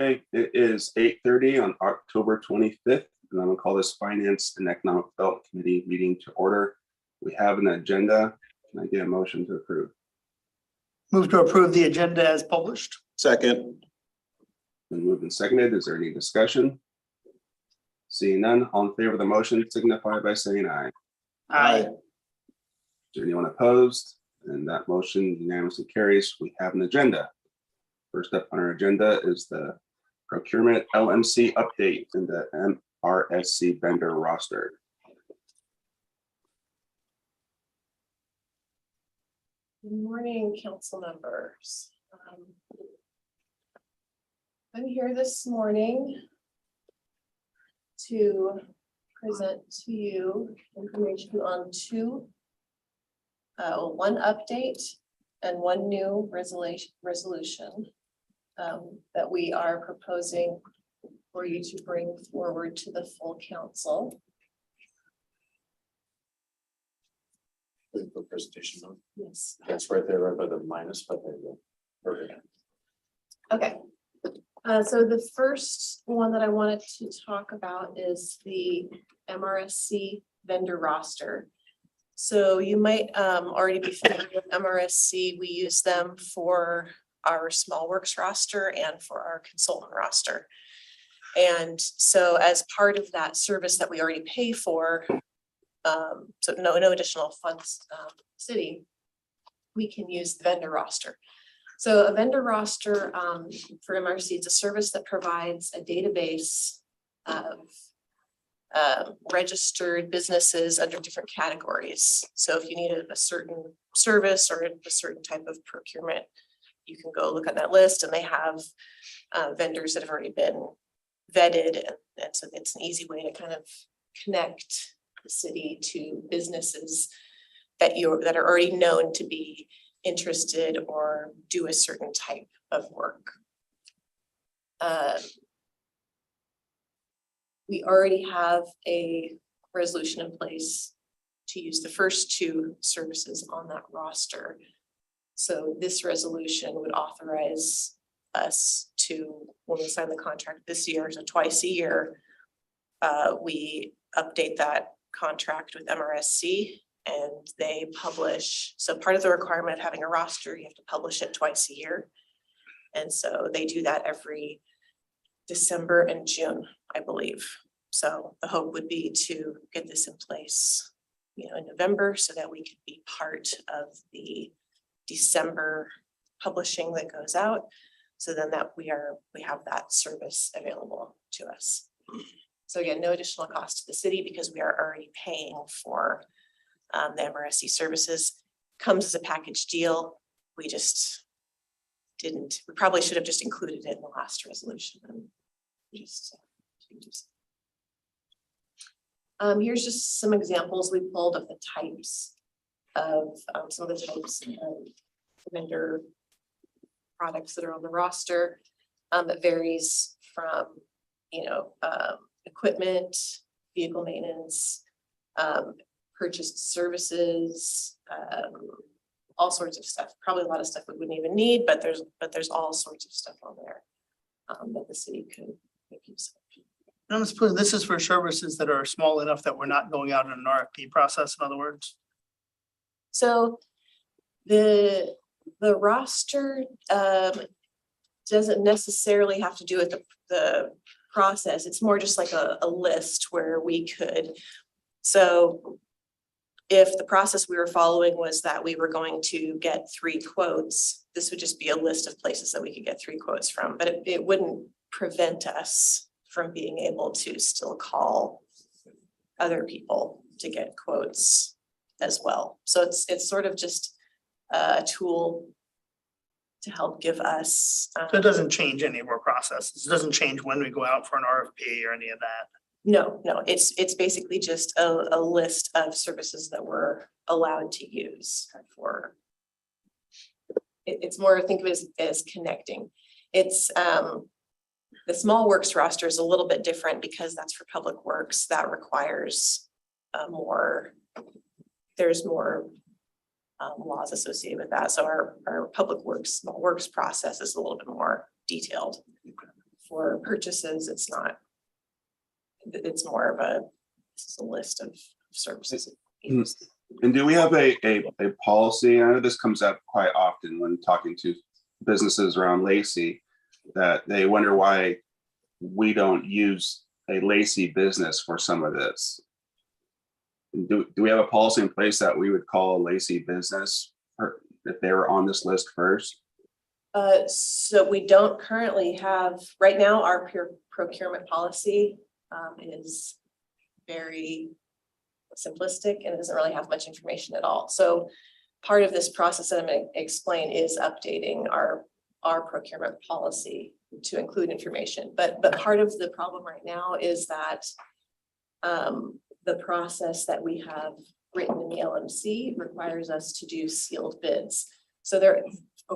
Okay, it is 8:30 on October 25th, and I'm gonna call this Finance and Economic Development Committee meeting to order. We have an agenda. Can I get a motion to approve? Move to approve the agenda as published. Second. Been moved and seconded. Is there any discussion? Seeing none, all in favor of the motion signify by saying aye. Aye. Is there anyone opposed? And that motion unanimously carries. We have an agenda. First up on our agenda is the procurement LMC update in the MRSC vendor roster. Good morning, council members. I'm here this morning to present to you information on one update and one new resolution that we are proposing for you to bring forward to the full council. The presentation note. Yes. That's right there, right by the minus, but there you go. Perfect. Okay. So the first one that I wanted to talk about is the MRSC vendor roster. So you might already be familiar with MRSC. We use them for our small works roster and for our consultant roster. And so as part of that service that we already pay for, so no additional funds, city, we can use the vendor roster. So a vendor roster for MRC, it's a service that provides a database of registered businesses under different categories. So if you need a certain service or a certain type of procurement, you can go look at that list, and they have vendors that have already been vetted. And so it's an easy way to kind of connect the city to businesses that are already known to be interested or do a certain type of work. We already have a resolution in place to use the first two services on that roster. So this resolution would authorize us to, when we sign the contract this year, so twice a year, we update that contract with MRSC, and they publish. So part of the requirement of having a roster, you have to publish it twice a year. And so they do that every December and June, I believe. So the hope would be to get this in place, in November, so that we could be part of the December publishing that goes out. So then that we have that service available to us. So again, no additional cost to the city because we are already paying for the MRSC services. Comes as a package deal. We just didn't. We probably should have just included it in the last resolution and just changes. Here's just some examples we pulled of the types of some of the types of vendor products that are on the roster. It varies from equipment, vehicle maintenance, purchased services, all sorts of stuff. Probably a lot of stuff we wouldn't even need, but there's all sorts of stuff on there that the city could make use of. I'm supposing this is for services that are small enough that we're not going out in an RFP process, in other words. So the roster doesn't necessarily have to do with the process. It's more just like a list where we could. So if the process we were following was that we were going to get 3 quotes, this would just be a list of places that we could get 3 quotes from, but it wouldn't prevent us from being able to still call other people to get quotes as well. So it's sort of just a tool to help give us. So it doesn't change any of our processes. It doesn't change when we go out for an RFP or any of that. No, it's basically just a list of services that we're allowed to use for. It's more, think of it as connecting. It's the small works roster is a little bit different because that's for public works. That requires there's more laws associated with that. So our public works, small works process is a little bit more detailed for purchases. It's not. It's more of a, this is a list of services. And do we have a policy? I know this comes up quite often when talking to businesses around Lacey, that they wonder why we don't use a Lacey business for some of this. Do we have a policy in place that we would call a Lacey business if they were on this list first? So we don't currently have, right now, our procurement policy is very simplistic and it doesn't really have much information at all. So part of this process that I'm going to explain is updating our procurement policy to include information. But part of the problem right now is that the process that we have written in the LMC requires us to do sealed bids. So they're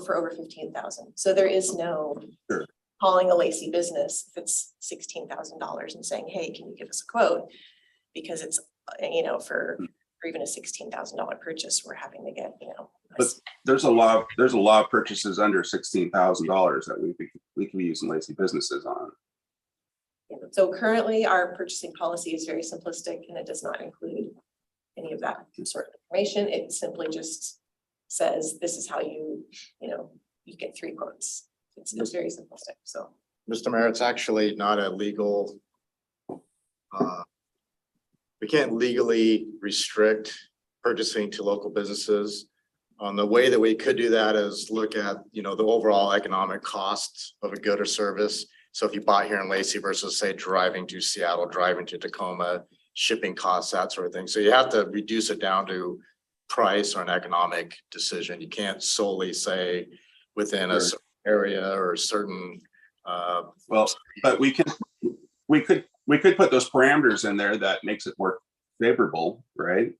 for over 15,000. So there is no Sure. calling a Lacey business if it's $16,000 and saying, hey, can you give us a quote? Because it's, for even a $16,000 purchase, we're having to get, But there's a lot of purchases under $16,000 that we can be using Lacey businesses on. So currently our purchasing policy is very simplistic and it does not include any of that sort of information. It simply just says, this is how you get 3 quotes. It's very simplistic, so. Mr. Mayor, it's actually not a legal. We can't legally restrict purchasing to local businesses. The way that we could do that is look at, the overall economic costs of a good or service. So if you bought here in Lacey versus say driving to Seattle, driving to Tacoma, shipping costs, that sort of thing. So you have to reduce it down to price or an economic decision. You can't solely say within a certain area or a certain. Well, but we could put those parameters in there that makes it more favorable, right?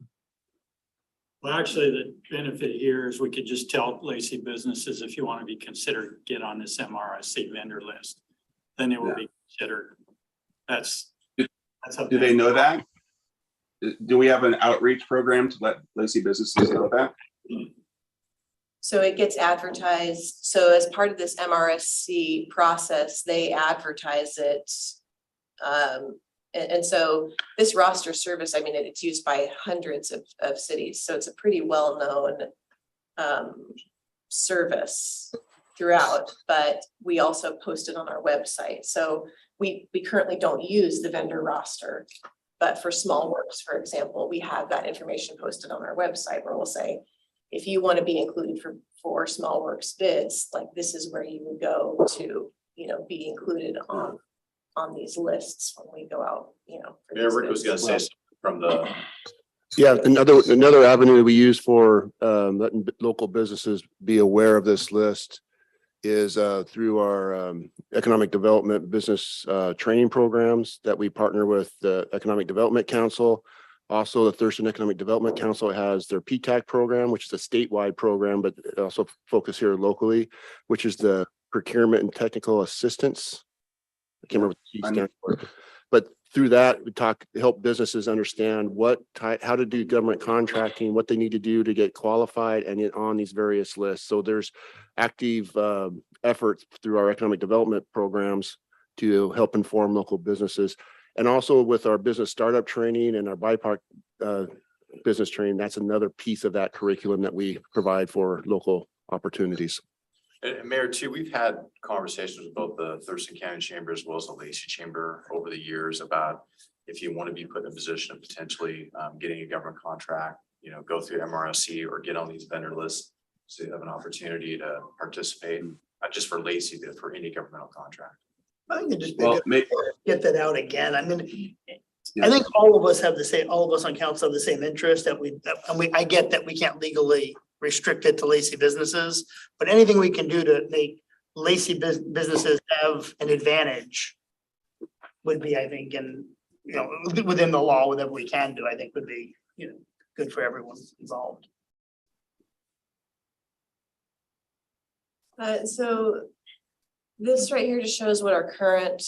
Well, actually, the benefit here is we could just tell Lacey businesses, if you want to be considered, get on this MRSC vendor list, then it will be considered. That's Do they know that? Do we have an outreach program to let Lacey businesses know that? So it gets advertised. So as part of this MRSC process, they advertise it. And so this roster service, I mean, it's used by hundreds of cities. So it's a pretty well-known service throughout, but we also post it on our website. So we currently don't use the vendor roster, but for small works, for example, we have that information posted on our website where we'll say, if you want to be included for small works bids, like this is where you would go to, be included on these lists when we go out, for these Rick was bids. gonna say something from the, Yeah, another avenue we use for letting local businesses be aware of this list is through our economic development business training programs that we partner with the Economic Development Council. Also, the Thurston Economic Development Council has their PTAC program, which is a statewide program, but it also focus here locally, which is the Procurement and Technical Assistance. I can't remember what the T stands for, but through that, we help businesses understand how to do government contracting, what they need to do to get qualified and get on these various lists. So there's active efforts through our economic development programs to help inform local businesses. And also with our business startup training and our BIPOC business training, that's another piece of that curriculum that we provide for local opportunities. and Mayor too, we've had conversations with both the Thurston County Chamber as well as the Lacey Chamber over the years about if you want to be put in a position of potentially getting a government contract, go through MRSC or get on these vendor lists. So you have an opportunity to participate, not just for Lacey, but for any governmental contract. I think it just Well, get that out again. I mean, I think all of us on council have the same interest I get that we can't legally restrict it to Lacey businesses, but anything we can do to make Lacey businesses have an advantage would be, I think, within the law, whatever we can do, I think would be, good for everyone involved. So this right here just shows what our current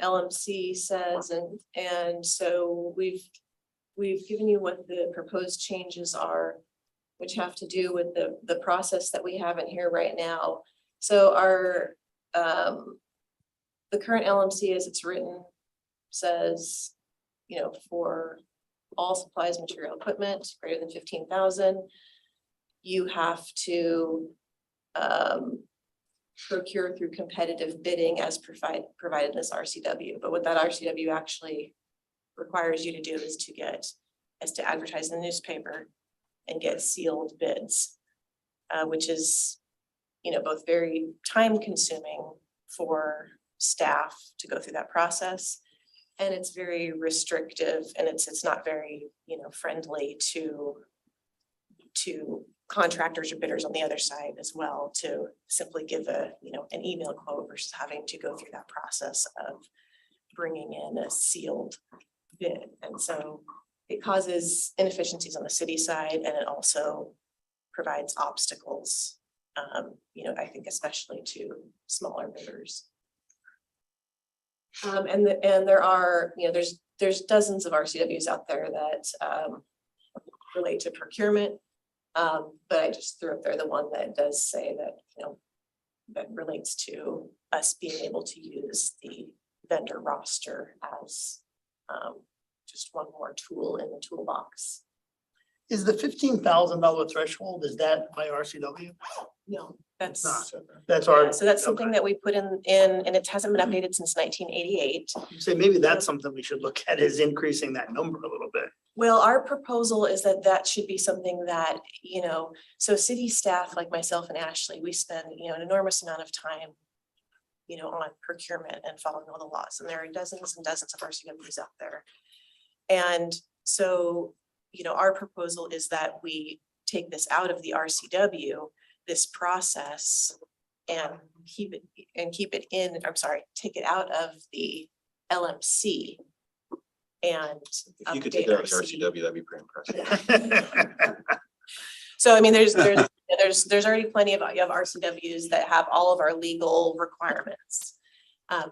LMC says, and so we've given you what the proposed changes are, which have to do with the process that we have in here right now. So our the current LMC as it's written says, you know, for all supplies, material, equipment greater than 15,000, you have to procure through competitive bidding as provided in this RCW. But what that RCW actually requires you to do is to advertise in the newspaper and get sealed bids, which is, you know, both very time consuming for staff to go through that process. And it's very restrictive and it's not very, you know, friendly to contractors or bidders on the other side as well, to simply give an email quote versus having to go through that process of bringing in a sealed bid. And so it causes inefficiencies on the city side, and it also provides obstacles, I think especially to smaller bidders. And there are, there's dozens of RCWs out there that relate to procurement. But I just threw up there the one that does say that, that relates to us being able to use the vendor roster as just one more tool in the toolbox. Is the $15,000 threshold, is that by RCW? No, that's. That's Yeah, our. so that's something that we put in, and it hasn't been updated since 1988. Say maybe that's something we should look at, is increasing that number a little bit. Well, our proposal is that that should be something that, so city staff like myself and Ashley, we spend, an enormous amount of time, on procurement and following all the laws, and there are dozens and dozens of RCWs out there. And so, our proposal is that we take this out of the RCW, this process, and keep it in, take it out of the LMC. And If you could take update it out of the RCW, that'd be pretty impressive. So I mean, there's already plenty of, you have RCWs that have all of our legal requirements.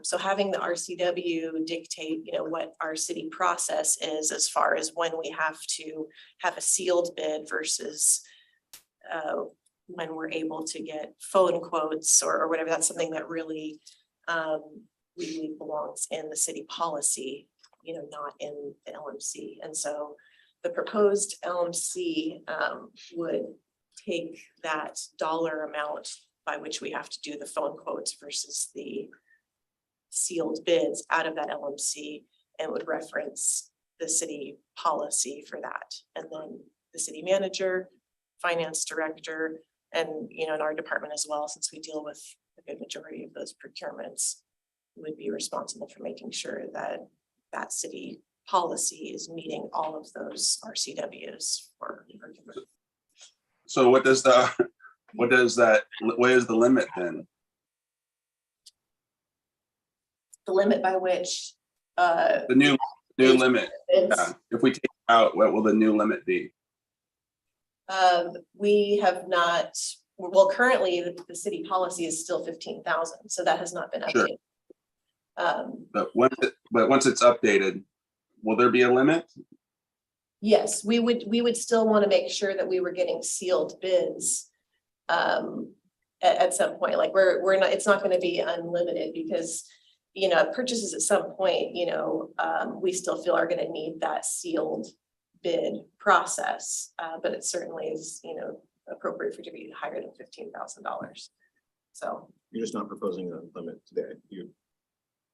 So having the RCW dictate, what our city process is as far as when we have to have a sealed bid versus when we're able to get phone quotes or whatever, that's something that really legally belongs in the city policy, not in the LMC. And so the proposed LMC would take that dollar amount by which we have to do the phone quotes versus the sealed bids out of that LMC, and would reference the city policy for that. And then the city manager, finance director, and in our department as well, since we deal with a good majority of those procurements, would be responsible for making sure that that city policy is meeting all of those RCWs for procurement. So what is the limit then? The limit by which The new limit, bids, if we take it out, what will the new limit be? we have not, well, currently the city policy is still 15,000, so that has not been Sure. updated. But once it's updated, will there be a limit? Yes, we would still want to make sure that we were getting sealed bids at some point. Like we're not, it's not going to be unlimited because, purchases at some point, we still feel are going to need that sealed bid process. But it certainly is, appropriate for it to be higher than $15,000. So. You're just not proposing a limit today.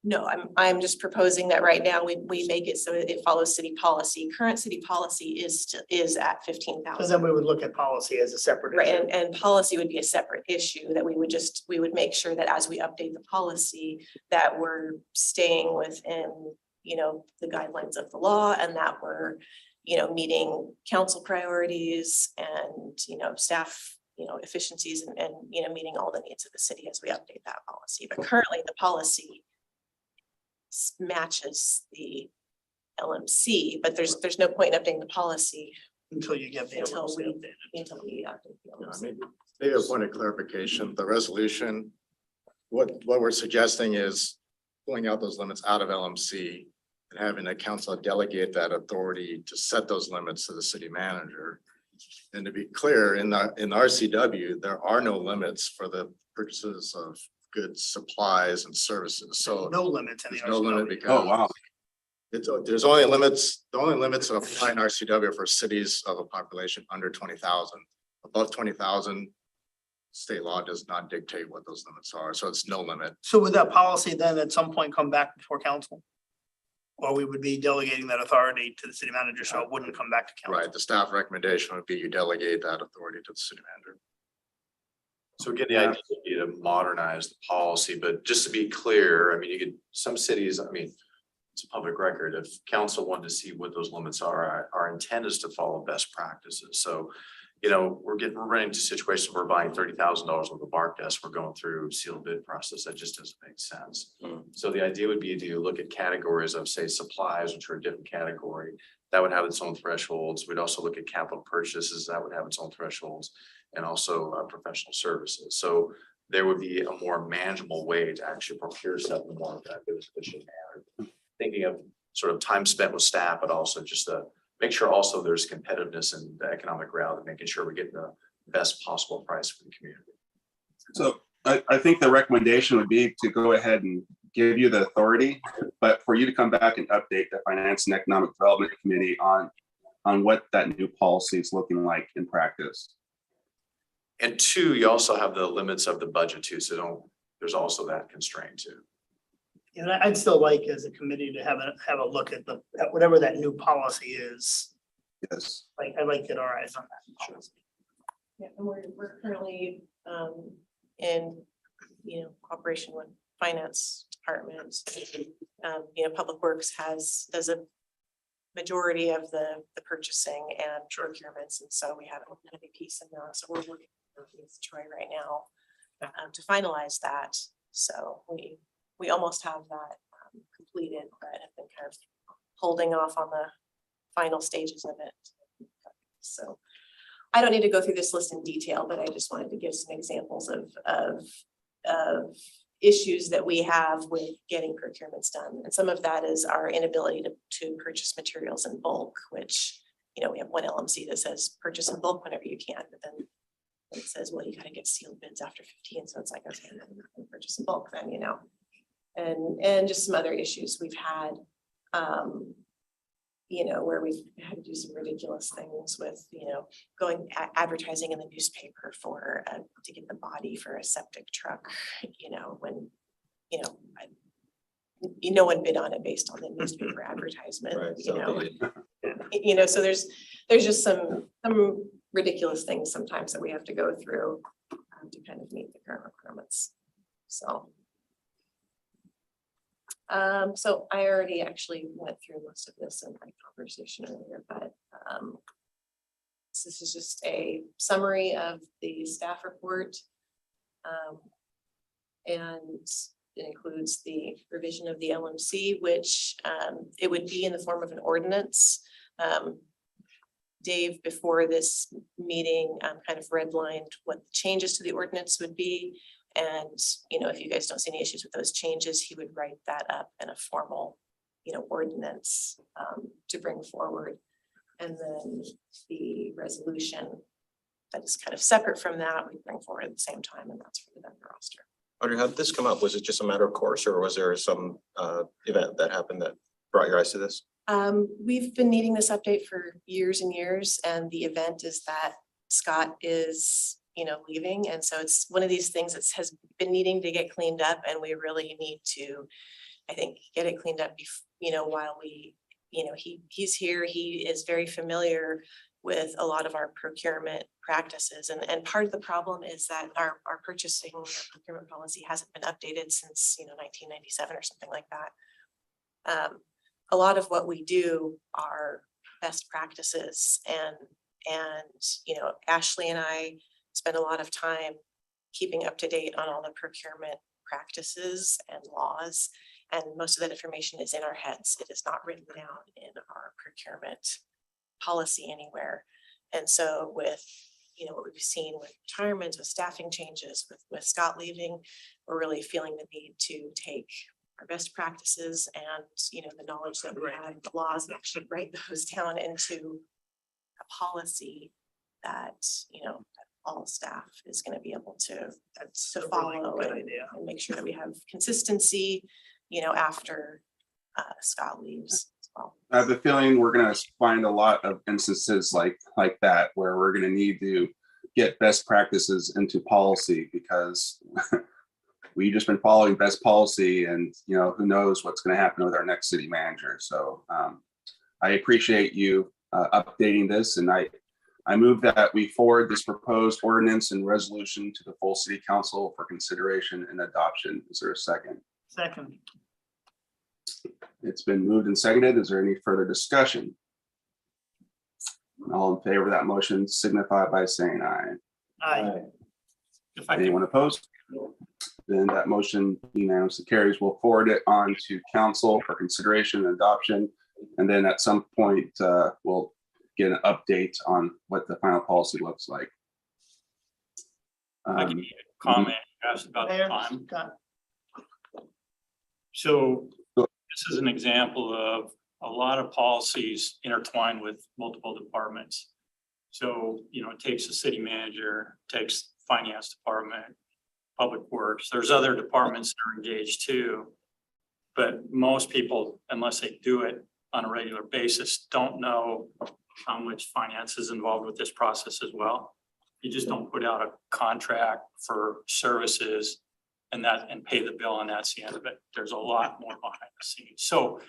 No, I'm just proposing that right now we make it so it follows city policy. Current city policy is at 15,000. So then we would look at policy as a separate. Right, issue. and policy would be a separate issue that we would make sure that as we update the policy, that we're staying within, the guidelines of the law, and that we're, meeting council priorities and, staff, efficiencies and, meeting all the needs of the city as we update that policy. But currently the policy matches the LMC, but there's no point in updating the policy Until you get the. Until LLC we- updated. until we update the LMC. Maybe a point of clarification, the resolution, what we're suggesting is pulling out those limits out of LMC and having the council delegate that authority to set those limits to the city manager. And to be clear, in the RCW, there are no limits for the purchases of goods, supplies and services. So No limits in the there's no limit RCW. because Oh, wow. there's only limits, the only limits that apply in RCW are for cities of a population under 20,000. Above 20,000, state law does not dictate what those limits are, so it's no limit. So would that policy then at some point come back before council? Or we would be delegating that authority to the city manager, so it wouldn't come back to council? Right, the staff recommendation would be you delegate that authority to the city manager. So again, the idea would be to modernize the policy, but just to be clear, I mean, you could, some cities, I mean, it's a public record. If council wanted to see what those limits are, our intent is to follow best practices. So, you know, we're running into situations where we're buying $30,000 worth of bark dust. We're going through sealed bid process. That just doesn't make sense. So the idea would be to look at categories of, say, supplies, which are a different category. That would have its own thresholds. We'd also look at capital purchases. That would have its own thresholds, and also professional services. So there would be a more manageable way to actually procure stuff in a more effective, efficient manner. Thinking of sort of time spent with staff, but also just to make sure also there's competitiveness in the economic route and making sure we're getting the best possible price for the community. So I think the recommendation would be to go ahead and give you the authority, but for you to come back and update the Finance and Economic Development Committee on what that new policy is looking like in practice. And two, you also have the limits of the budget too. So there's also that constraint too. And I'd still like as a committee to have a look at at whatever that new policy is. Yes. Like, I'd like to get our eyes on that. policy. Yeah, and we're currently in, cooperation with finance departments. Public Works does a majority of the purchasing and procurements, and so we have a big piece in that. So we're working with Troy right now to finalize that. So we almost have that completed, but have been kind of holding off on the final stages of it. So I don't need to go through this list in detail, but I just wanted to give some examples of issues that we have with getting procurements done. And some of that is our inability to purchase materials in bulk, which, we have one LMC that says purchase in bulk whenever you can, but then it says, well, you gotta get sealed bids after 15. So it's like, okay, I'm not gonna purchase in bulk then, and just some other issues we've had, where we've had to do some ridiculous things with, going advertising in the newspaper for to get the body for a septic truck, when, no one bid on it based on the newspaper advertisement, Right, so there's just some ridiculous things sometimes that we have to go through to kind of meet the current requirements. So I already actually went through most of this in my conversation earlier, but this is just a summary of the staff report. And it includes the revision of the LMC, which it would be in the form of an ordinance. Dave, before this meeting, kind of redlined what the changes to the ordinance would be. And, if you guys don't see any issues with those changes, he would write that up in a formal, ordinance to bring forward. And then the resolution that is kind of separate from that, we bring forward at the same time, and that's for the vendor roster. Audrey, how did this come up? Was it just a matter of course, or was there some event that happened that brought your eyes to this? We've been needing this update for years and years, and the event is that Scott is leaving. And so it's one of these things that has been needing to get cleaned up, and we really need to, I think, get it cleaned up, while we, he's here. He is very familiar with a lot of our procurement practices. And part of the problem is that our purchasing procurement policy hasn't been updated since, 1997 or something like that. A lot of what we do are best practices, and Ashley and I spend a lot of time keeping up to date on all the procurement practices and laws. And most of that information is in our heads. It is not written down in our procurement policy anywhere. And so with, what we've seen with retirements, with staffing changes, with Scott leaving, we're really feeling the need to take our best practices and, the knowledge that we have, the laws, and actually write those down into a policy that, all staff is gonna be able to That's to a really follow good and idea. and make sure that we have consistency, after Scott leaves as well. I have a feeling we're gonna find a lot of instances like that where we're gonna need to get best practices into policy because we've just been following best policy and, who knows what's gonna happen with our next city manager. So I appreciate you updating this, and I move that we forward this proposed ordinance and resolution to the full city council for consideration and adoption. Is there a second? Second, It's been moved and seconded. Is there any further discussion? All in favor of that motion signify by saying aye. aye. If I can, Anyone opposed? Then that motion unanimously carries. We'll forward it on to council for consideration and adoption. And then at some point, we'll get an update on what the final policy looks like. I can comment, you asked about the Mayor, time. Scott, So this is an example of a lot of policies intertwined with multiple departments. So, it takes the city manager, takes finance department, public works. There's other departments that are engaged too. But most people, unless they do it on a regular basis, don't know how much finance is involved with this process as well. You just don't put out a contract for services and pay the bill, and that's the end of it. There's a lot more behind the scenes. So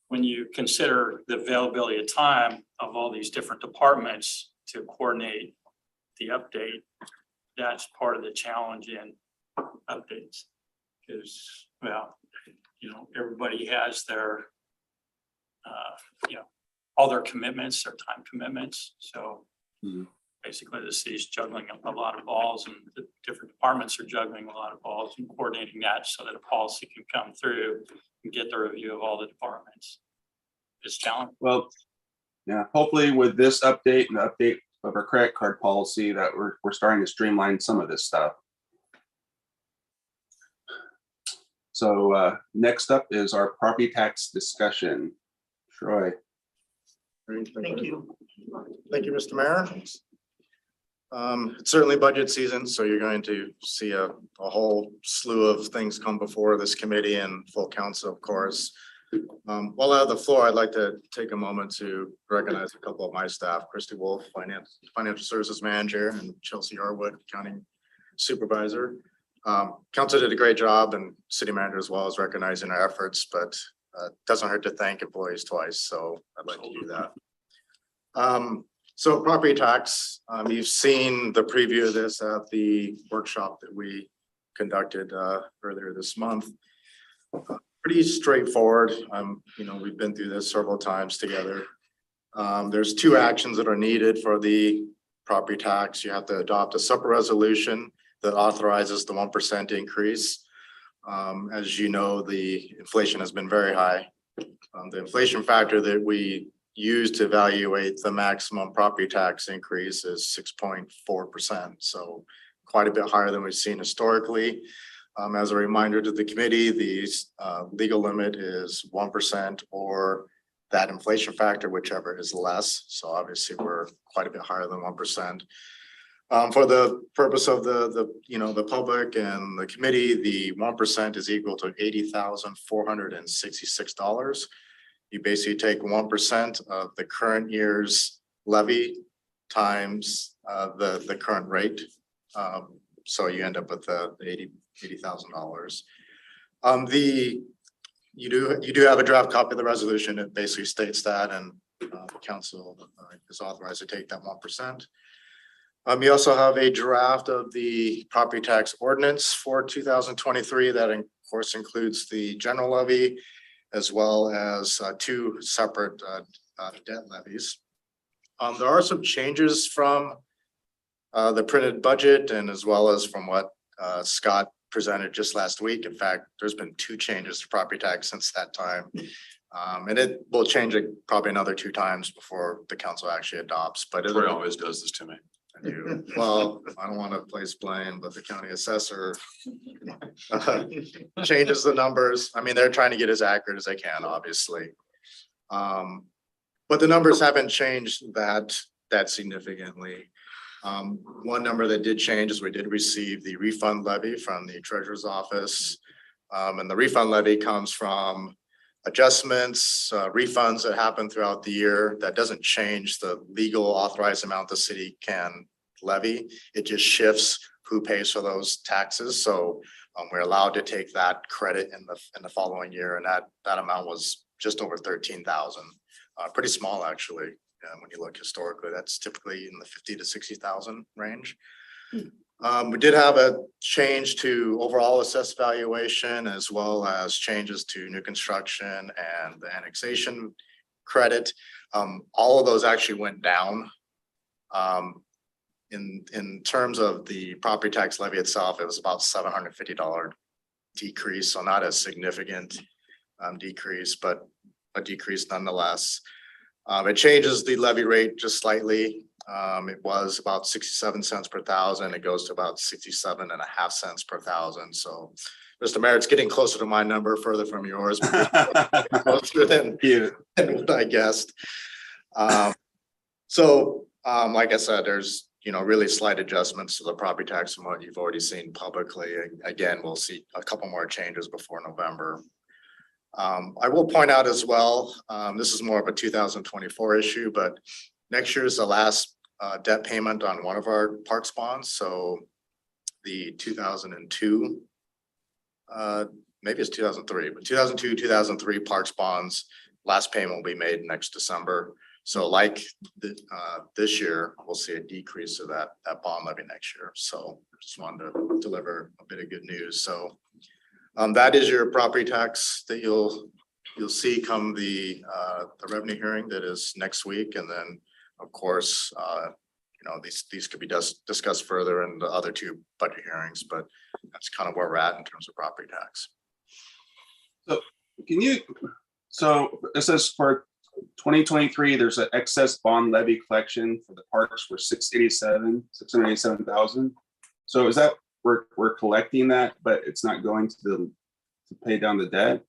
when you consider the availability of time of all these different departments to coordinate the update, that's part of the challenge in updates. Because, everybody has their, all their commitments, their time commitments. So Mhm. basically the city's juggling a lot of balls, and the different departments are juggling a lot of balls and coordinating that so that a policy can come through and get the review of all the departments. It's challenging. Well, yeah, hopefully with this update and the update of our credit card policy that we're starting to streamline some of this stuff. So next up is our property tax discussion. Troy. thank you. Thank you, Mr. Mayor. It's certainly budget season, so you're going to see a whole slew of things come before this committee and full council, of course. While I have the floor, I'd like to take a moment to recognize a couple of my staff, Christy Wolf, Financial Services Manager, and Chelsea Arwood, Accounting Supervisor. Council did a great job, and City Manager as well as recognizing our efforts, but it doesn't hurt to thank employees twice, so I'd like to do that. So property tax, you've seen the preview of this at the workshop that we conducted earlier this month. Pretty straightforward. We've been through this several times together. There's two actions that are needed for the property tax. You have to adopt a separate resolution that authorizes the 1% increase. As you know, the inflation has been very high. The inflation factor that we use to evaluate the maximum property tax increase is 6.4%. So quite a bit higher than we've seen historically. As a reminder to the committee, the legal limit is 1% or that inflation factor, whichever is less. So obviously we're quite a bit higher than 1%. For the purpose of the public and the committee, the 1% is equal to $80,466. You basically take 1% of the current year's levy times the current rate. So you end up with the $80,000. You do have a draft copy of the resolution. It basically states that, and council is authorized to take that 1%. You also have a draft of the property tax ordinance for 2023 that of course includes the general levy as well as two separate debt levies. There are some changes from the printed budget and as well as from what Scott presented just last week. In fact, there's been two changes to property tax since that time. And it will change it probably another 2 times before the council actually adopts, but Troy always does this to me. well, I don't want to place blame, but the county assessor changes the numbers. I mean, they're trying to get as accurate as they can, obviously. But the numbers haven't changed that significantly. One number that did change is we did receive the refund levy from the treasurer's office. And the refund levy comes from adjustments, refunds that happen throughout the year. That doesn't change the legal authorized amount the city can levy. It just shifts who pays for those taxes. So we're allowed to take that credit in the following year, and that amount was just over 13,000. Pretty small, actually. When you look historically, that's typically in the 50 to 60,000 range. We did have a change to overall assessed valuation, as well as changes to new construction and the annexation credit. All of those actually went down. In terms of the property tax levy itself, it was about $750 decrease, so not a significant decrease, but a decrease nonetheless. It changes the levy rate just slightly. It was about 67 cents per thousand. It goes to about 67.5 cents per thousand. So, Mr. Mayor, it's getting closer to my number, further from yours. But closer than what I guessed. Like I said, there's really slight adjustments to the property tax from what you've already seen publicly. Again, we'll see a couple more changes before November. I will point out as well, this is more of a 2024 issue, but next year is the last debt payment on one of our parks bonds. So the 2002, maybe it's 2003, but 2002, 2003 parks bonds, last payment will be made next December. So like this year, we'll see a decrease of that bond levy next year. So just wanted to deliver a bit of good news. So that is your property tax that you'll see come the revenue hearing that is next week. And then, of course, these could be discussed further in the other two budget hearings, but that's kind of where we're at in terms of property tax. So it says for 2023, there's an excess bond levy collection for the parks for 687,000. So is that we're collecting that, but it's not going to pay down the debt?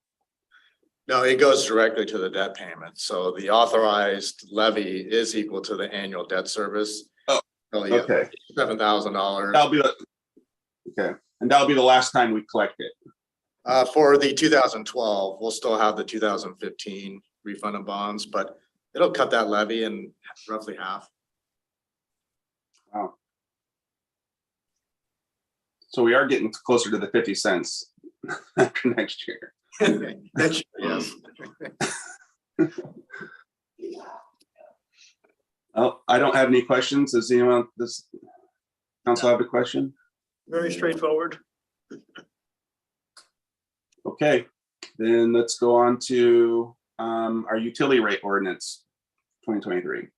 No, it goes directly to the debt payment. So the authorized levy is equal to the annual debt service. Oh, okay. $7,000. That'll be okay, and that'll be the last time we collect it. For the 2012, we'll still have the 2015 refund of bonds, but it'll cut that levy in roughly half. Wow. So we are getting closer to the 50 cents after next year. Yes. Oh, I don't have any questions. Does anyone, this council have a question? Very straightforward. Okay, then let's go on to our utility rate ordinance 2023.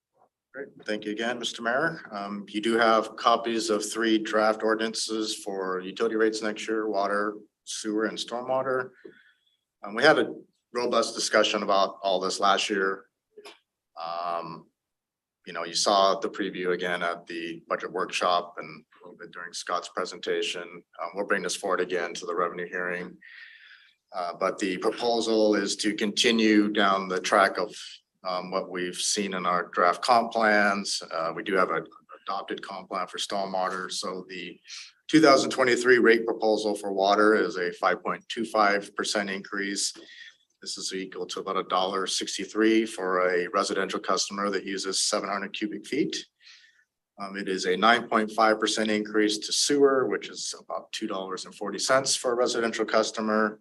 Great. Thank you again, Mr. Mayor. You do have copies of 3 draft ordinances for utility rates next year: water, sewer, and stormwater. We had a robust discussion about all this last year. You saw the preview again at the budget workshop and a little bit during Scott's presentation. We'll bring this forward again to the revenue hearing. But the proposal is to continue down the track of what we've seen in our draft comp plans. We do have an adopted comp plan for stormwater. So the 2023 rate proposal for water is a 5.25% increase. This is equal to about $1.63 for a residential customer that uses 700 cubic feet. It is a 9.5% increase to sewer, which is about $2.40 for a residential customer.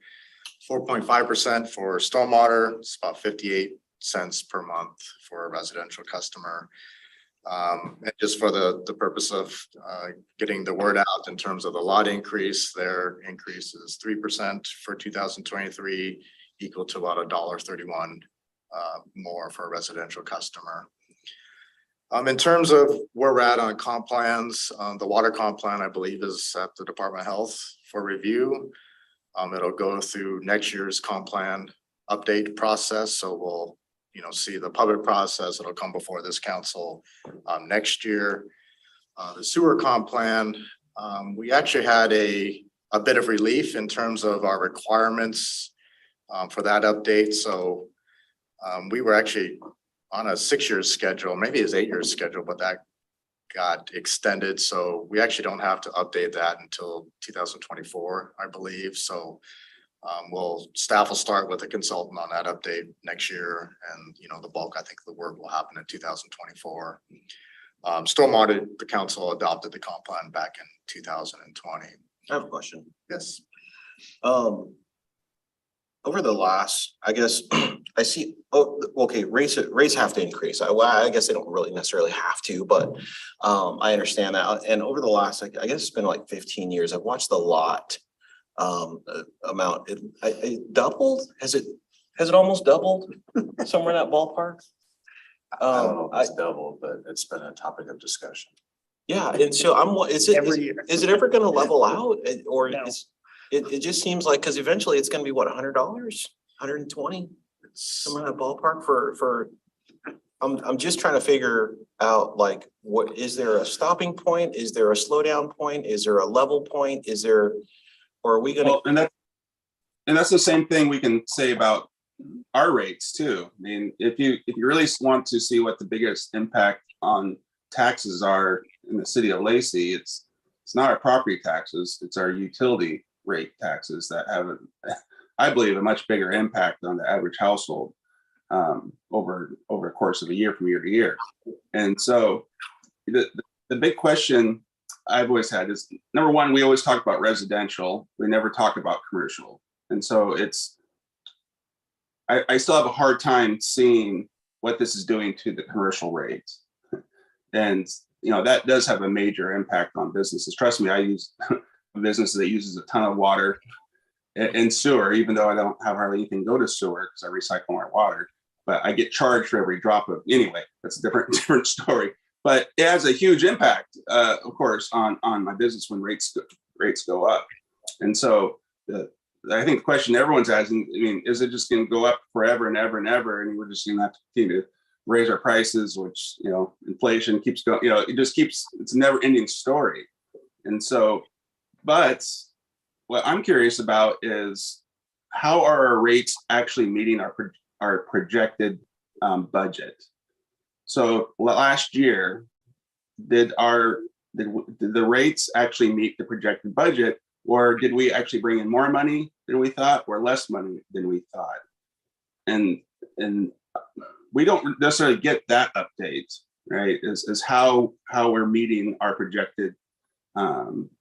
4.5% for stormwater. It's about 58 cents per month for a residential customer. And just for the purpose of getting the word out in terms of the lot increase, their increase is 3% for 2023, equal to about $1.31 more for a residential customer. In terms of where we're at on comp plans, the water comp plan, I believe, is at the Department of Health for review. It'll go through next year's comp plan update process. So we'll see the public process. It'll come before this council next year. The sewer comp plan, we actually had a bit of relief in terms of our requirements for that update. So we were actually on a 6-year schedule, maybe it's 8-year schedule, but that got extended, so we actually don't have to update that until 2024, I believe, so. Staff will start with a consultant on that update next year, and the bulk, I think the work will happen in 2024. Stormwater, the council adopted the comp plan back in 2020. I have a question. Yes. Over the last, I guess, I see, okay, rates have to increase. I guess they don't really necessarily have to, but I understand that. And over the last, I guess it's been like 15 years, I've watched the lot amount. It doubled? Has it almost doubled? Somewhere in that ballpark? I don't know if it's doubled, but it's been a topic of discussion. Yeah, and so Every year. is it ever gonna level out? Or No. it just seems like, cause eventually it's gonna be what, $100, 120? Somewhere in that ballpark for, I'm just trying to figure out, like, what, is there a stopping point? Is there a slowdown point? Is there a level point? Is there, or are we gonna? Well, and that's the same thing we can say about our rates too. I mean, if you really want to see what the biggest impact on taxes are in the city of Lacey, it's not our property taxes, it's our utility rate taxes that have, I believe, a much bigger impact on the average household over the course of a year, from year to year. And so the big question I've always had is, number one, we always talk about residential, we never talk about commercial. And so I still have a hard time seeing what this is doing to the commercial rates. And, that does have a major impact on businesses. Trust me, I use a business that uses a ton of water and sewer, even though I don't have hardly anything go to sewer because I recycle my water, but I get charged for every drop of, anyway, that's a different story. But it has a huge impact, of course, on my business when rates go up. And so I think the question everyone's asking, I mean, is it just going to go up forever and ever and ever, and we're just going to have to continue to raise our prices, which, inflation keeps going, it just keeps, it's a never ending story. And so, but what I'm curious about is, how are our rates actually meeting our projected budget? So last year, did the rates actually meet the projected budget, or did we actually bring in more money than we thought, or less money than we thought? And we don't necessarily get that update, right? Is how we're meeting our projected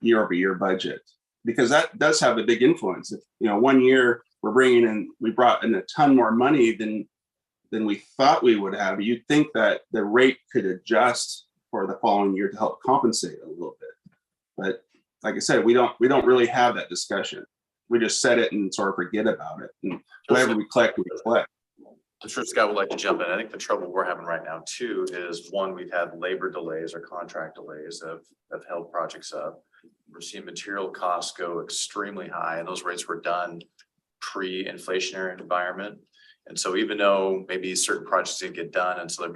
year over year budget, because that does have a big influence. If 1 year we brought in a ton more money than we thought we would have, you'd think that the rate could adjust for the following year to help compensate a little bit. But like I said, we don't really have that discussion. We just set it and sort of forget about it. And whatever we collect, we collect. I'm sure Scott would like to jump in. I think the trouble we're having right now too is, one, we've had labor delays or contract delays that have held projects up. We're seeing material costs go extremely high, and those rates were done pre-inflationary environment. And so even though maybe certain projects didn't get done, and so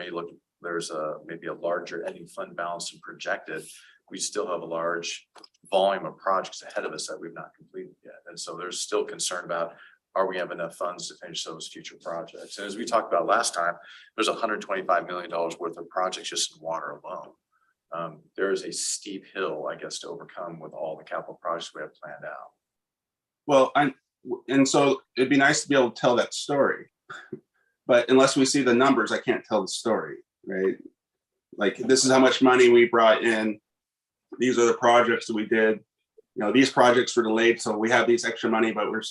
there's maybe a larger ending fund balance than projected, we still have a large volume of projects ahead of us that we've not completed yet. And so there's still concern about, are we have enough funds to finish those future projects? And as we talked about last time, there's $125 million worth of projects just in water alone. There is a steep hill, I guess, to overcome with all the capital projects we have planned out. Well, and so it'd be nice to be able to tell that story, but unless we see the numbers, I can't tell the story, right? Like, this is how much money we brought in. These are the projects that we did. These projects were delayed, so we have these extra money, but we're,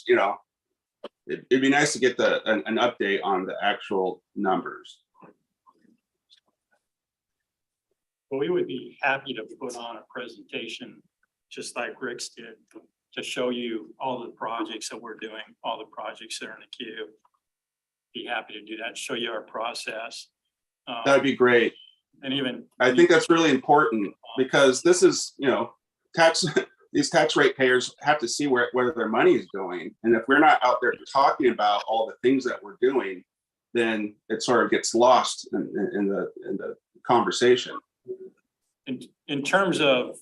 it'd be nice to get an update on the actual numbers. Well, we would be happy to put on a presentation, just like Rick's did, to show you all the projects that we're doing, all the projects that are in the queue. Be happy to do that, show you our process. That'd be great. And even. I think that's really important, because this is, these tax rate payers have to see where their money is going. And if we're not out there talking about all the things that we're doing, then it sort of gets lost in the conversation. In terms of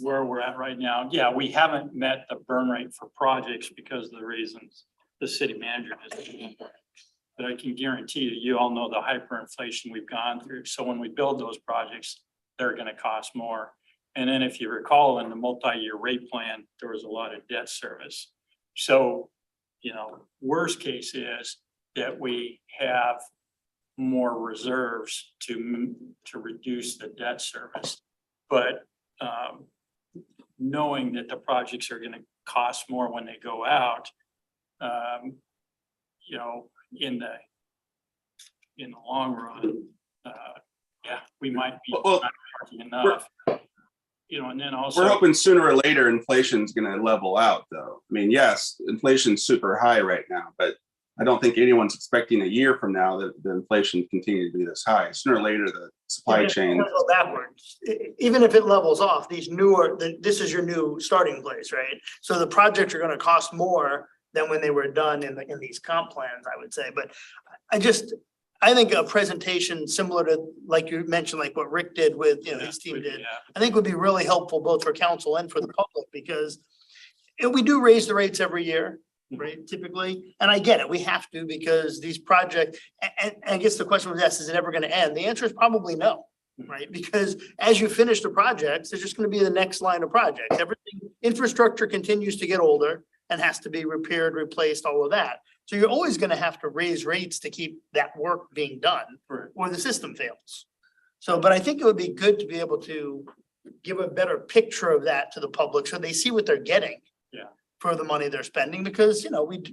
where we're at right now, yeah, we haven't met the burn rate for projects because of the reasons the city manager has. But I can guarantee you all know the hyperinflation we've gone through. So when we build those projects, they're gonna cost more. And then if you recall, in the multi-year rate plan, there was a lot of debt service. So, you know, worst case is that we have more reserves to reduce the debt service. But knowing that the projects are gonna cost more when they go out, you know, in the long run, yeah, we might be Well, not charging enough. You know, and then also. We're hoping sooner or later inflation's gonna level out, though. I mean, yes, inflation's super high right now, but I don't think anyone's expecting a year from now that the inflation continue to be this high. Sooner or later, the supply chain. Go backwards. Even if it levels off, this is your new starting place, right? So the projects are gonna cost more than when they were done in these comp plans, I would say. But I think a presentation similar to, like you mentioned, like what Rick did with, you know, his team did, Yeah. I think would be really helpful both for council and for the public, because we do raise the rates every year, right, typically, and I get it, we have to, because these projects, and I guess the question was asked, is it ever gonna end? The answer is probably no, right? Because as you finish the projects, there's just gonna be the next line of projects. Everything, infrastructure continues to get older and has to be repaired, replaced, all of that. So you're always gonna have to raise rates to keep that work being done, or the system fails. So, but I think it would be good to be able to give a better picture of that to the public, so they see what they're getting. Yeah. For the money they're spending, because, you know, we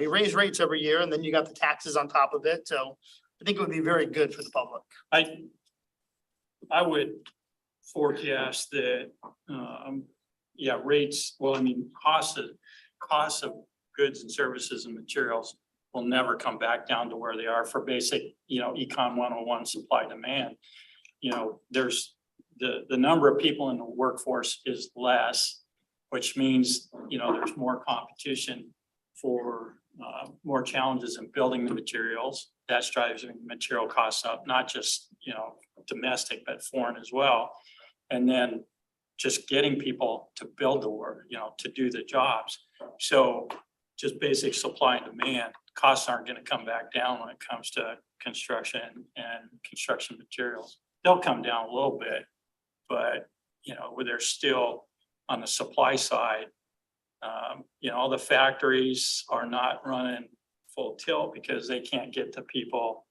raise rates every year, and then you got the taxes on top of it, so I think it would be very good for the public. I would forecast that, yeah, rates, well, I mean, costs of goods and services and materials will never come back down to where they are for basic, you know, Econ 101 supply demand. You know, there's the number of people in the workforce is less, which means, you know, there's more competition for more challenges in building the materials. That's driving material costs up, not just, you know, domestic, but foreign as well. And then just getting people to build the work, you know, to do the jobs. So just basic supply and demand, costs aren't going to come back down when it comes to construction and construction materials. They'll come down a little bit, but, you know, where they're still on the supply side, you know, all the factories are not running full tilt because they can't get the people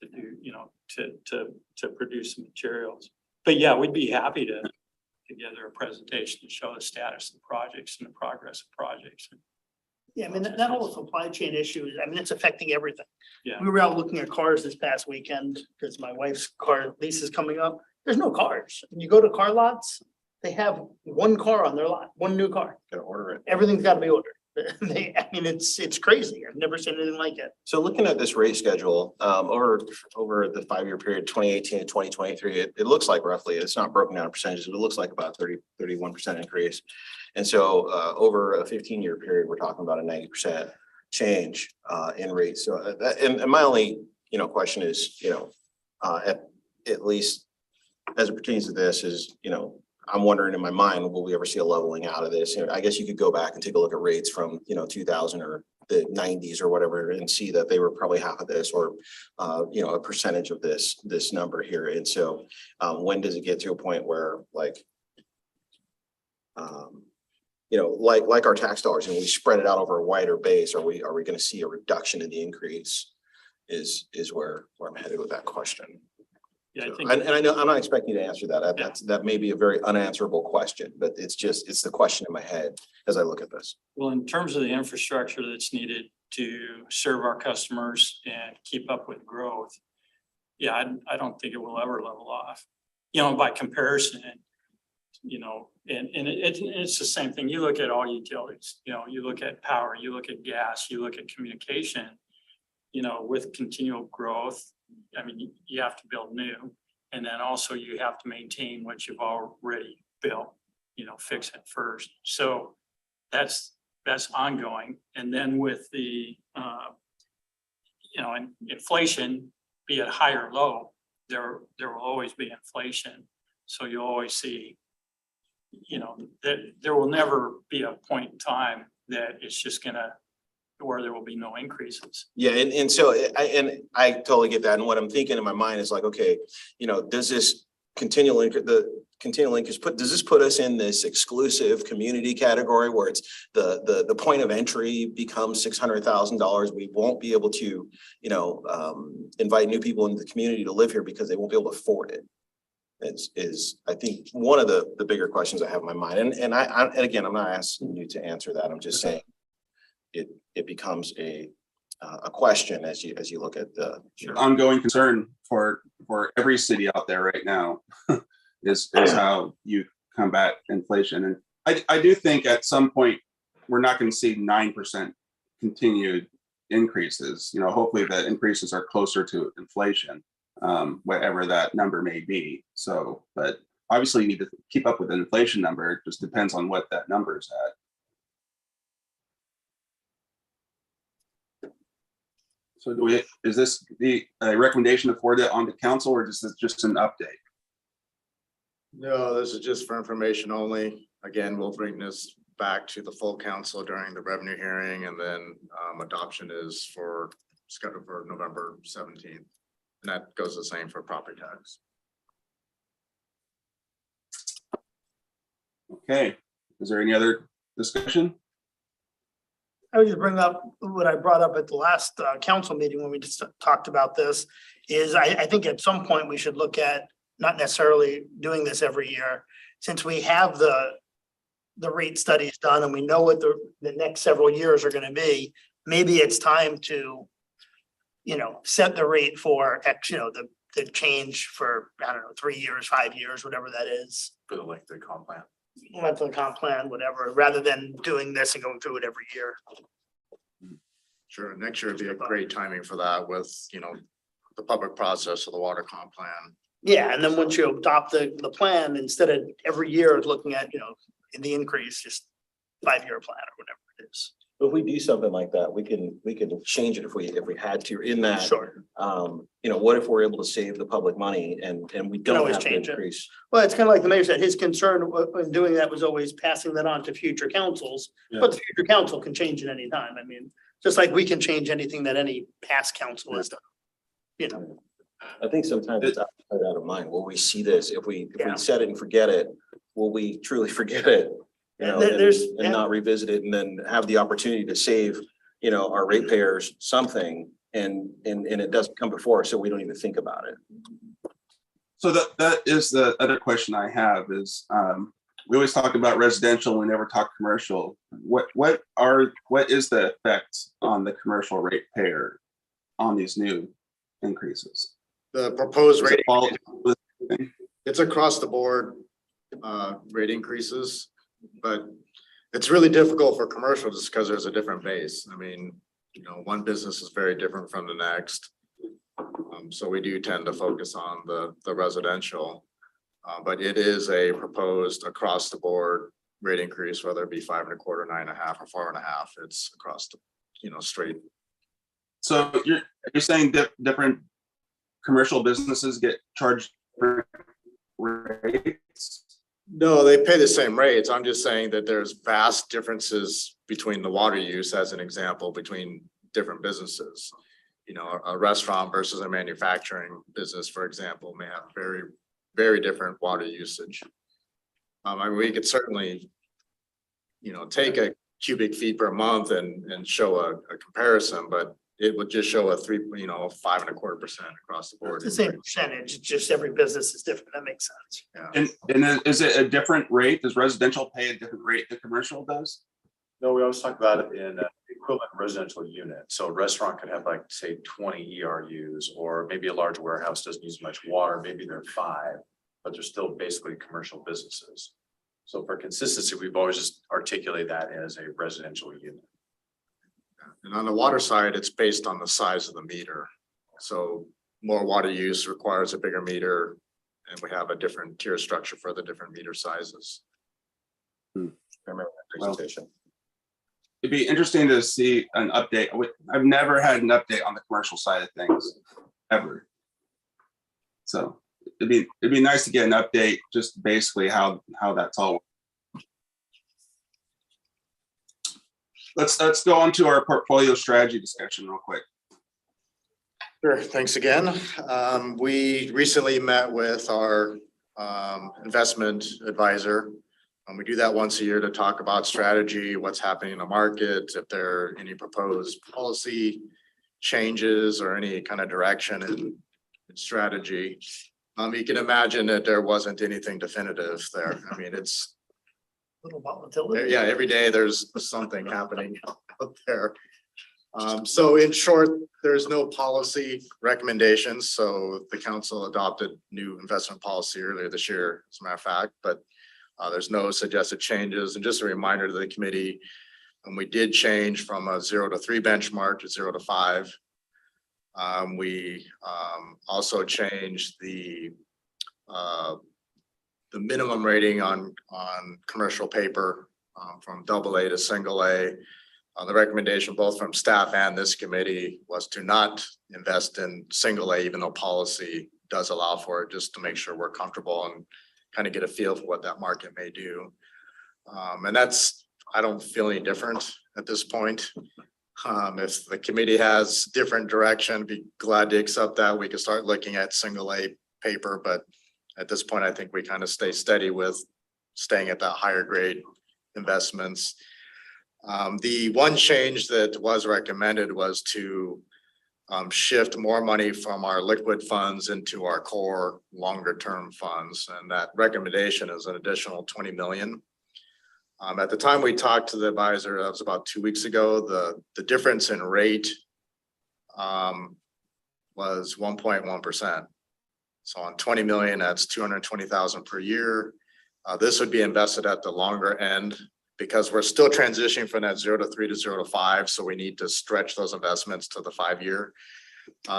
to do, you know, to produce the materials. But yeah, we'd be happy to together a presentation to show the status of the projects and the progress of projects. Yeah, I mean, that whole supply chain issue, I mean, it's affecting everything. Yeah. We were out looking at cars this past weekend, because my wife's car lease is coming up. There's no cars. When you go to car lots, they have one car on their lot, one new car. Gotta order it. Everything's gotta be ordered. I mean, it's crazy. I've never seen anything like it. So looking at this rate schedule, over the 5-year period, 2018 to 2023, it looks like roughly, it's not broken down in percentages, but it looks like about 31% increase. And so, over a 15-year period, we're talking about a 90% change, in rates. So and my only, you know, question is, you know, at least as it pertains to this is, you know, I'm wondering in my mind, will we ever see a leveling out of this? You know, I guess you could go back and take a look at rates from, you know, 2000 or the 90s or whatever, and see that they were probably half of this, or, you know, a percentage of this number here. And so, when does it get to a point where, like, you know, like our tax dollars, and we spread it out over a wider base, are we going to see a reduction in the increase? Is where I'm headed with that question. Yeah, I So, think. and I know I'm not expecting you to answer that. That may be a very unanswerable question, but it's the question in my head as I look at this. Well, in terms of the infrastructure that's needed to serve our customers and keep up with growth, yeah, I don't think it will ever level off. You know, by comparison, you know, and it's the same thing. You look at all utilities, you know, you look at power, you look at gas, you look at communication, you know, with continual growth. I mean, you have to build new, and then also you have to maintain what you've already built, you know, fix it first. So that's ongoing. And then with the, you know, inflation, be it high or low, there will always be inflation. So you'll always see, you know, that there will never be a point in time that it's just gonna to where there will be no increases. Yeah, and so I totally get that. And what I'm thinking in my mind is like, okay, you know, does this continual increase does this put us in this exclusive community category where it's the point of entry becomes $600,000? We won't be able to, you know, invite new people into the community to live here because they won't be able to afford it. Is I think one of the bigger questions I have in my mind. And again, I'm not asking you to answer that. I'm just saying it becomes a question as you look at the. Ongoing concern for every city out there right now is how you combat inflation. And I do think at some point we're not going to see 9% continued increases. You know, hopefully the increases are closer to inflation, whatever that number may be. So, but obviously you need to keep up with the inflation number. It just depends on what that number is at. So is this the recommendation to forward it on to council, or is this just an update? No, this is just for information only. Again, we'll bring this back to the full council during the revenue hearing, and then adoption is scheduled for November 17th. And that goes the same for property tax. Okay, is there any other discussion? I would just bring up what I brought up at the last council meeting when we just talked about this, is I think at some point we should look at not necessarily doing this every year, since we have the rate studies done and we know what the next several years are gonna be. Maybe it's time to, you know, set the rate for X, you know, the change for, I don't know, 3 years, 5 years, whatever that is. For the length of the comp plan. Monthly comp plan, whatever, rather than doing this and going through it every year. Sure, next year would be a great timing for that with, you know, the public process of the water comp plan. Yeah, and then once you adopt the plan, instead of every year looking at, you know, in the increase, just 5-year plan or whatever it is. If we do something like that, we can change it if we had to in that. Sure. You know, what if we're able to save the public money and we don't always have to change it. increase? Well, it's kind of like the mayor said, his concern in doing that was always passing that on to future councils, but the future council can change it anytime. I mean, just like we can change anything that any past council has done. You know, I think sometimes it's out of mind. Will we see this? If we Yeah. set it and forget it, will we truly forget it? You know, and not revisit it and then have the opportunity to save, you know, our ratepayers something and it doesn't come before, so we don't even think about it. So that is the other question I have is, we always talk about residential, we never talk commercial. What is the effect on the commercial ratepayer on these new increases? The proposed Is rate, it all- it's across the board rate increases, but it's really difficult for commercial just because there's a different base. I mean, you know, one business is very different from the next. So we do tend to focus on the residential. But it is a proposed across the board rate increase, whether it be 5 1/4, 9 1/2, or 4 1/2. It's across the, you know, straight. So you're saying different commercial businesses get charged for rates? No, they pay the same rates. I'm just saying that there's vast differences between the water use, as an example, between different businesses. You know, a restaurant versus a manufacturing business, for example, may have very, very different water usage. I mean, we could certainly, you know, take a cubic feet per month and show a comparison, but it would just show a 5 1/4% across the board. it's the same percentage, it's just every business is different. That makes sense. Yeah. And then is it a different rate? Does residential pay a different rate than commercial does? No, we always talk about it in equivalent residential unit. So a restaurant could have like, say, 20 ERUs, or maybe a large warehouse doesn't use much water, maybe they're 5, but they're still basically commercial businesses. So for consistency, we've always just articulated that as a residential unit. And on the water side, it's based on the size of the meter. So more water use requires a bigger meter, and we have a different tier structure for the different meter sizes. I remember that presentation. It'd be interesting to see an update. I've never had an update on the commercial side of things, ever. So it'd be nice to get an update, just basically how that's all. let's go on to our portfolio strategy discussion real quick. Sure, thanks again. We recently met with our investment advisor. We do that once a year to talk about strategy, what's happening in the market, if there are any proposed policy changes or any kind of direction in strategy. You can imagine that there wasn't anything definitive there. I mean, it's, Little volatility. yeah, every day there's something happening out there. So in short, there's no policy recommendations. So the council adopted new investment policy earlier this year, as a matter of fact, but there's no suggested changes. And just a reminder to the committee, and we did change from a 0 to 3 benchmark to 0 to 5. We also changed the minimum rating on commercial paper from AA to single A. The recommendation both from staff and this committee was to not invest in single A, even though policy does allow for it, just to make sure we're comfortable and kind of get a feel for what that market may do. And that's, I don't feel any different at this point. If the committee has different direction, be glad to accept that. We could start looking at single A paper, but at this point, I think we kind of stay steady with staying at that higher grade investments. The one change that was recommended was to shift more money from our liquid funds into our core longer term funds. And that recommendation is an additional 20 million. At the time we talked to the advisor, that was about 2 weeks ago, the difference in rate was 1.1%. So on 20 million, that's 220,000 per year. This would be invested at the longer end because we're still transitioning from that 0 to 3 to 0 to 5. So we need to stretch those investments to the 5-year.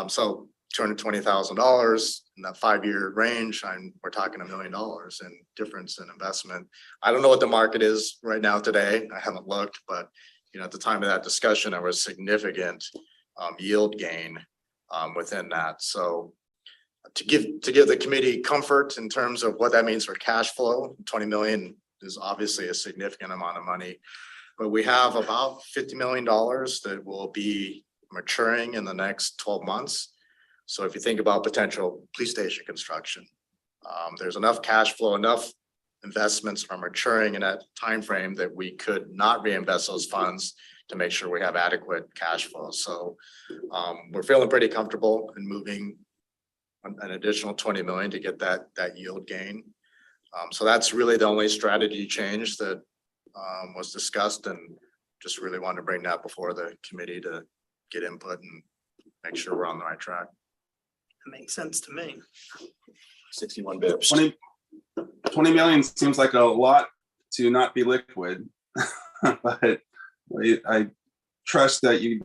So $220,000 in that 5-year range, we're talking $1 million in difference in investment. I don't know what the market is right now today. I haven't looked, but at the time of that discussion, there was significant yield gain within that. So to give the committee comfort in terms of what that means for cash flow, 20 million is obviously a significant amount of money, but we have about $50 million that will be maturing in the next 12 months. So if you think about potential police station construction, there's enough cash flow, enough investments from maturing in that time frame that we could not reinvest those funds to make sure we have adequate cash flow. So we're feeling pretty comfortable in moving an additional 20 million to get that yield gain. So that's really the only strategy change that was discussed, and just really wanted to bring that before the committee to get input and make sure we're on the right track. That makes sense to me. 61 bips. 20 million seems like a lot to not be liquid, but I trust that you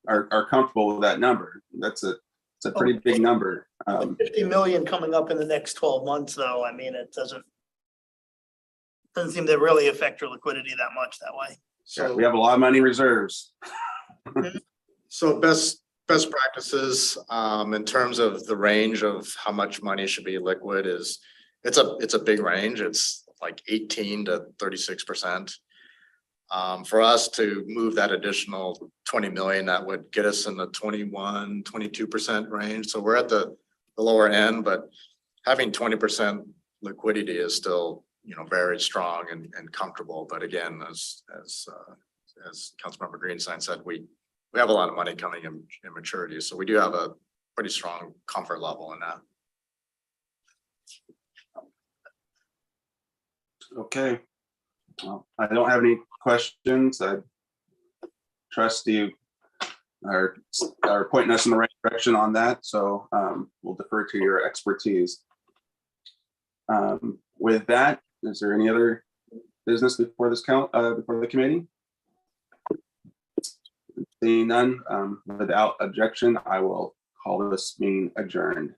are comfortable with that number. It's a pretty big number. 50 million coming up in the next 12 months, though. I mean, it doesn't seem to really affect your liquidity that much that way. So We have a lot of money reserves. So best practices in terms of the range of how much money should be liquid is it's a big range. It's like 18 to 36%. For us to move that additional 20 million, that would get us in the 21, 22% range. So we're at the lower end, but having 20% liquidity is still, very strong and comfortable. But again, as Councilmember Greenstein said, we have a lot of money coming in maturity. So we do have a pretty strong comfort level in that. Okay. Well, I don't have any questions. I trust you are pointing us in the right direction on that. So we'll defer to your expertise. With that, is there any other business before before the committee? Seeing none, without objection, I will call this meeting adjourned.